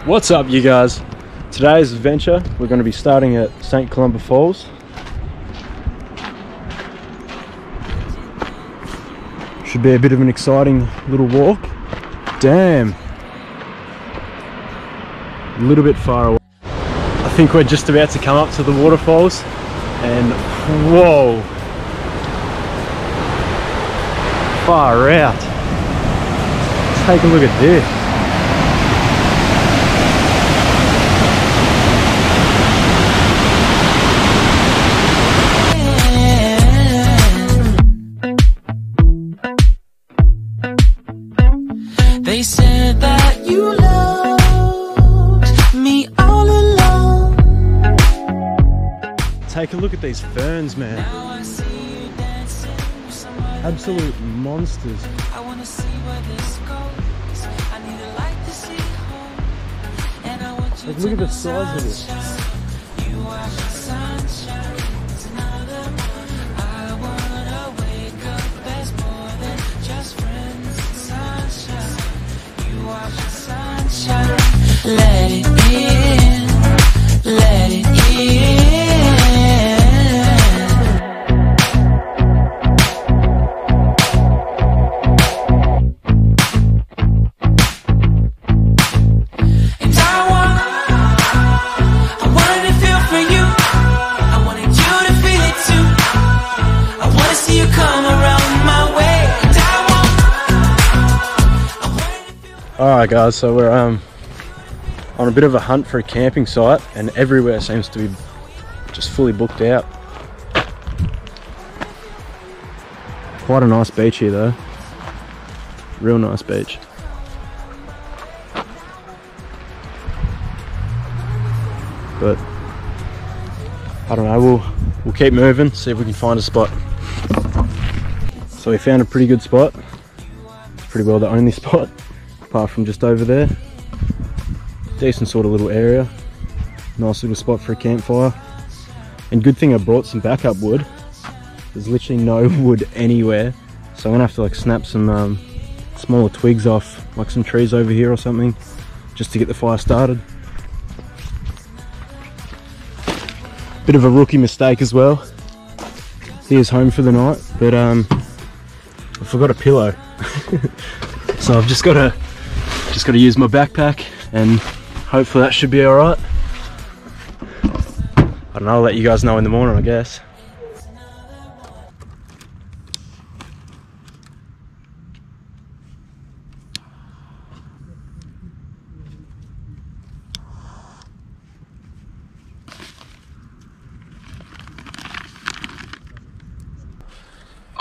What's up, you guys? Today's adventure, we're going to be starting at St. Columba Falls. Should be a bit of an exciting little walk. Damn, a little bit far away. I think we're just about to come up to the waterfalls, and whoa, far out. Take a look at this. They said that you loved me all along. Take a look at these ferns, man. Absolute monsters. I wanna see where this goes. I need a light to see home. And I want you Like, look at the size of this. You are the sunshine. It's another one. I wanna wake up as more than just friends. Sunshine. You are the sunshine. Let it in. Let it in. Alright guys, so we're on a bit of a hunt for a camping site, and everywhere seems to be just fully booked out. Quite a nice beach here though. Real nice beach. But I don't know, we'll keep moving, see if we can find a spot. So we found a pretty good spot. Pretty well the only spot, apart from just over there. Decent sort of little area. Nice little spot for a campfire. And good thing I brought some backup wood. There's literally no wood anywhere. So I'm gonna have to like snap some smaller twigs off, like some trees over here or something, just to get the fire started. Bit of a rookie mistake as well. Here's home for the night, but I forgot a pillow. So I've just got to use my backpack, and hopefully that should be all right. I don't know, I'll let you guys know in the morning, I guess.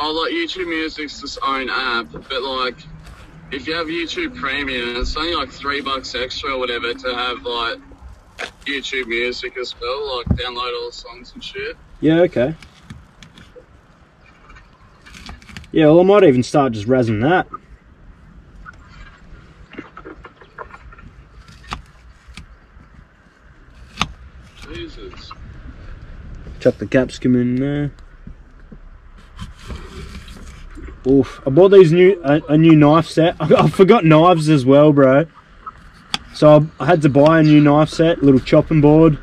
Oh, like YouTube Music's its own app, but like if you have YouTube Premium, it's only like $3 extra or whatever to have like YouTube Music as well, like download all the songs and shit. Yeah, okay. Yeah, well I might even start just razzing that. Jesus. Chuck the capsicum in there. Oof, I bought these a new knife set. I forgot knives as well, bro. So I had to buy a new knife set, little chopping board.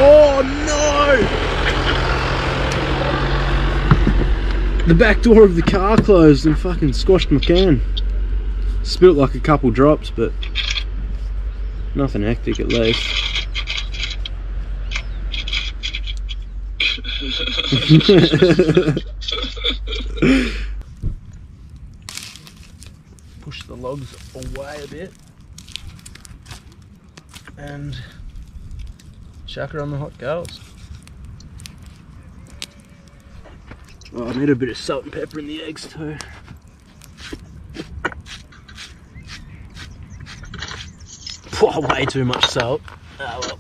Oh no! The back door of the car closed and fucking squashed my can. Spilt like a couple drops, but nothing hectic at least. Push the logs away a bit and chuck her on the hot coals. Oh, I need a bit of salt and pepper in the eggs too. Whoa, way too much salt. Ah, well.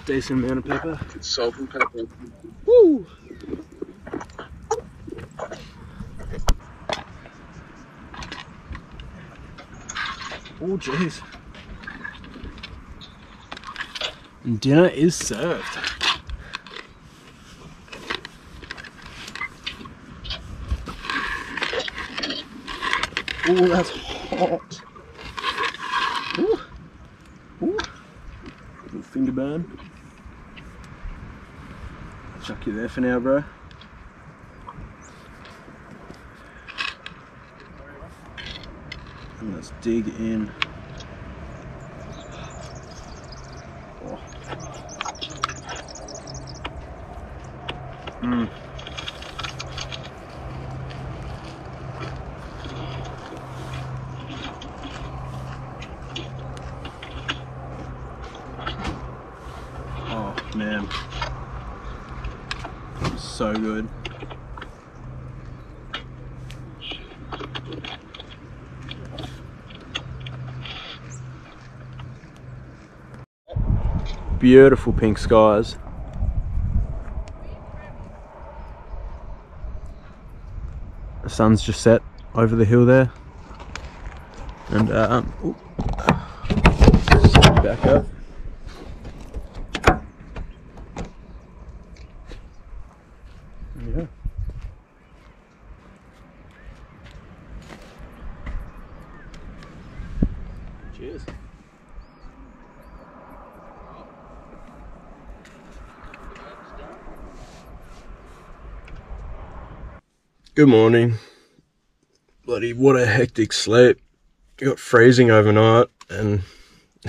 Decent amount of pepper. It's salt and pepper. Woo! Oh jeez. And dinner is served. Oh, that's hot. Ooh. Ooh. Little finger burn. Chuck you there for now, bro. And let's dig in. Oh. Mm. Oh man, so good. Beautiful pink skies. The sun's just set over the hill there, and back up. Yeah. Cheers. Good morning. Bloody what a hectic sleep. Got freezing overnight and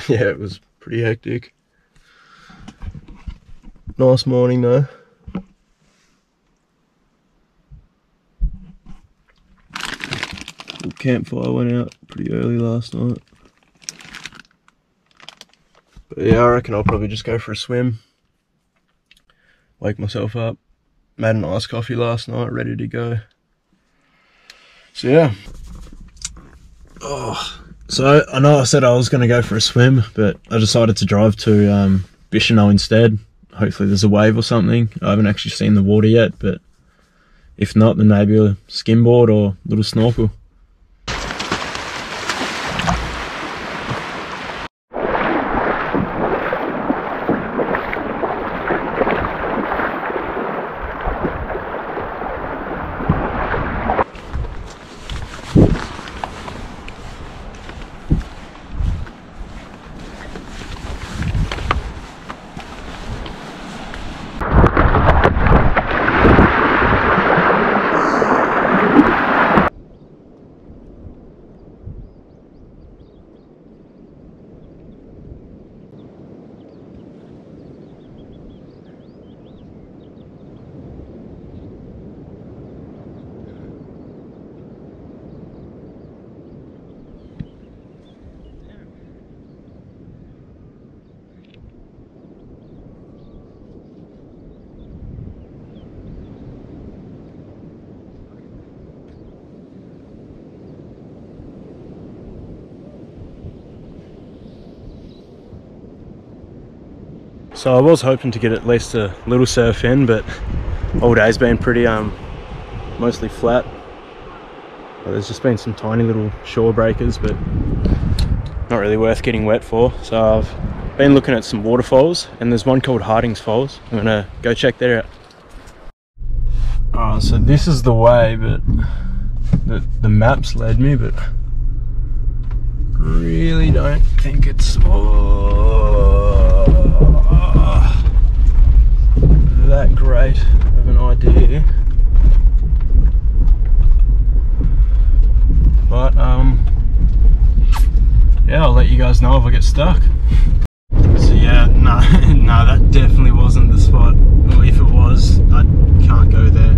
yeah, it was pretty hectic. Nice morning though. Campfire went out pretty early last night. But yeah, I reckon I'll probably just go for a swim. Wake myself up. Made an iced coffee last night, ready to go. So yeah. Oh, so I know I said I was going to go for a swim, but I decided to drive to Bicheno instead. Hopefully there's a wave or something. I haven't actually seen the water yet, but if not, then maybe a skimboard or a little snorkel. So I was hoping to get at least a little surf in, but all day's been pretty mostly flat. Well, there's just been some tiny little shore breakers, but not really worth getting wet for. So I've been looking at some waterfalls, and there's one called Harding's Falls. I'm gonna go check that out. Oh, so this is the way, but the maps led me, but really don't think it's that great of an idea. But yeah, I'll let you guys know if I get stuck. So yeah, no, that definitely wasn't the spot. Or if it was, I can't go there.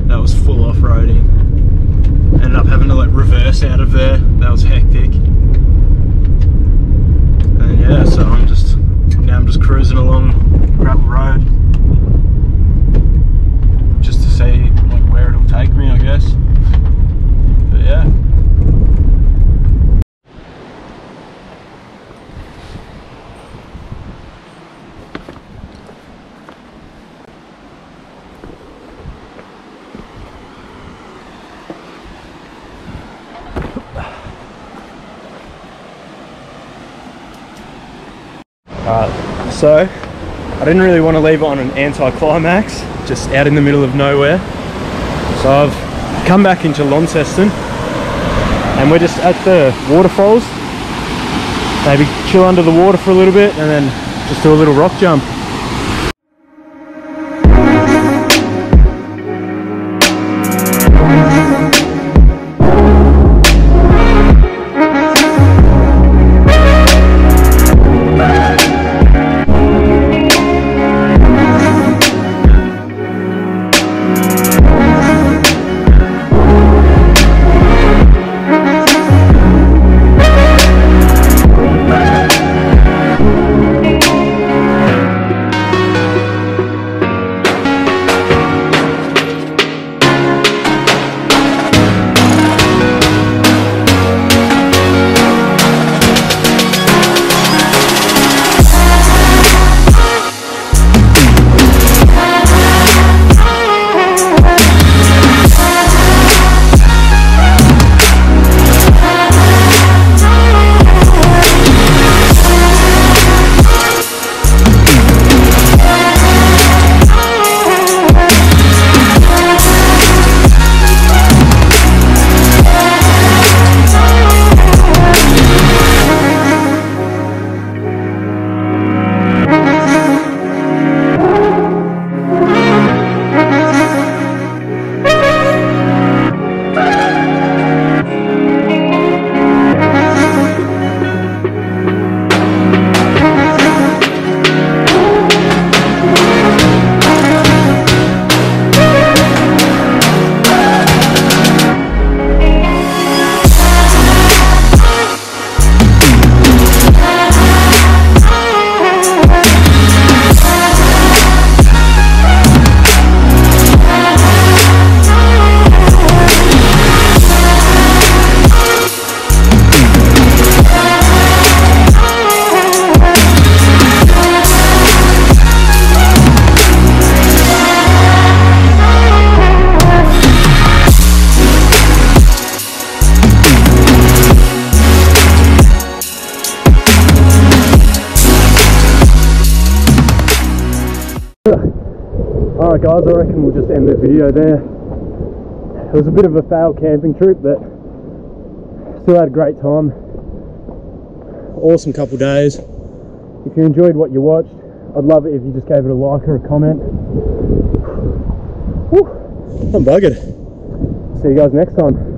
That was full off-roading. Ended up having to like reverse out of there. That was hectic. And yeah, so I'm just cruising along gravel road just to see like where it'll take me, I guess. So I didn't really want to leave it on an anti-climax, just out in the middle of nowhere. So I've come back into Launceston and we're just at the Waterfalls. Maybe chill under the water for a little bit and then just do a little rock jump. Alright guys, I reckon we'll just end the video there. It was a bit of a failed camping trip, but still had a great time. Awesome couple days. If you enjoyed what you watched, I'd love it if you just gave it a like or a comment. Whew, I'm buggered. See you guys next time.